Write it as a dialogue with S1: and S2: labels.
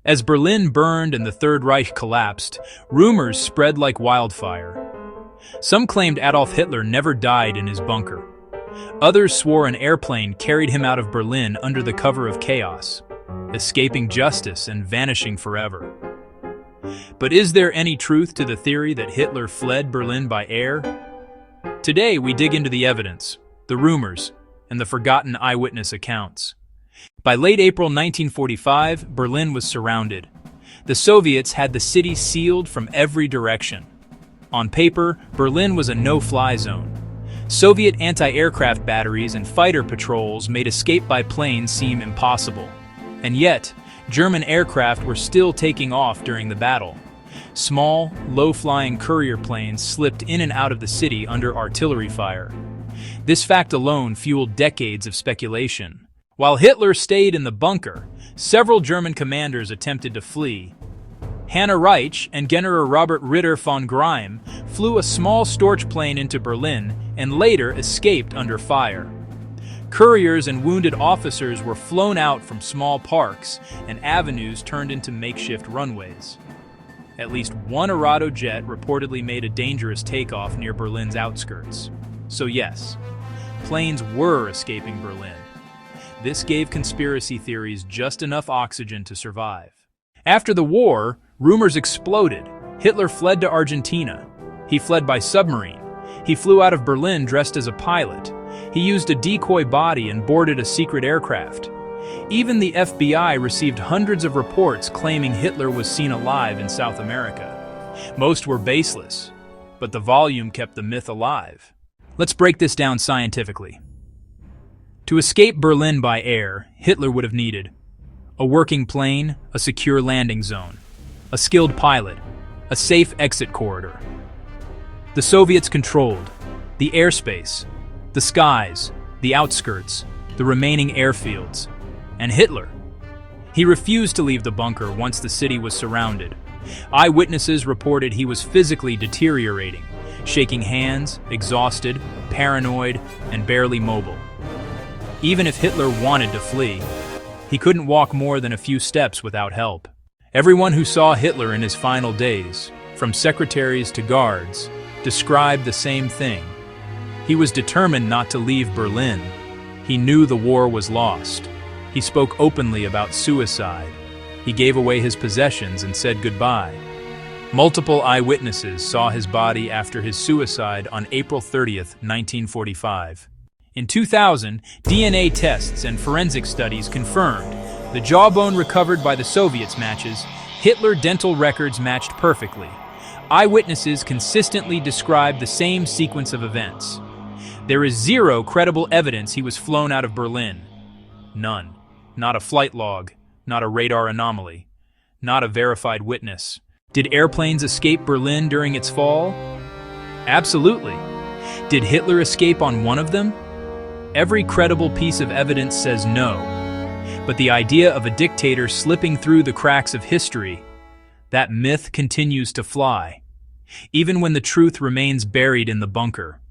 S1: As Berlin burned and the Third Reich collapsed, rumors spread like wildfire. Some claimed Adolf Hitler never died in his bunker. Others swore an airplane carried him out of Berlin under the cover of chaos, escaping justice and vanishing forever. But is there any truth to the theory that Hitler fled Berlin by air? Today we dig into the evidence, the rumors, and the forgotten eyewitness accounts. By late April 1945, Berlin was surrounded. The Soviets had the city sealed from every direction. On paper, Berlin was a no-fly zone. Soviet anti-aircraft batteries and fighter patrols made escape by plane seem impossible. And yet, German aircraft were still taking off during the battle. Small, low-flying courier planes slipped in and out of the city under artillery fire. This fact alone fueled decades of speculation. While Hitler stayed in the bunker, several German commanders attempted to flee. Hanna Reich and General Robert Ritter von Greim flew a small Storch plane into Berlin and later escaped under fire. Couriers and wounded officers were flown out from small parks, and avenues turned into makeshift runways. At least one Arado jet reportedly made a dangerous takeoff near Berlin's outskirts. So yes, planes were escaping Berlin. This gave conspiracy theories just enough oxygen to survive. After the war, rumors exploded. Hitler fled to Argentina. He fled by submarine. He flew out of Berlin dressed as a pilot. He used a decoy body and boarded a secret aircraft. Even the FBI received hundreds of reports claiming Hitler was seen alive in South America. Most were baseless, but the volume kept the myth alive. Let's break this down scientifically. To escape Berlin by air, Hitler would have needed a working plane, a secure landing zone, a skilled pilot, a safe exit corridor. The Soviets controlled the airspace, the skies, the outskirts, the remaining airfields. And Hitler? He refused to leave the bunker once the city was surrounded. Eyewitnesses reported he was physically deteriorating, shaking hands, exhausted, paranoid, and barely mobile. Even if Hitler wanted to flee, he couldn't walk more than a few steps without help. Everyone who saw Hitler in his final days, from secretaries to guards, described the same thing. He was determined not to leave Berlin. He knew the war was lost. He spoke openly about suicide. He gave away his possessions and said goodbye. Multiple eyewitnesses saw his body after his suicide on April 30th, 1945. In 2000, DNA tests and forensic studies confirmed the jawbone recovered by the Soviets matches Hitler dental records matched perfectly. Eyewitnesses consistently described the same sequence of events. There is zero credible evidence he was flown out of Berlin. None. Not a flight log, not a radar anomaly, not a verified witness. Did airplanes escape Berlin during its fall? Absolutely. Did Hitler escape on one of them? Every credible piece of evidence says no. But the idea of a dictator slipping through the cracks of history, that myth continues to fly, even when the truth remains buried in the bunker.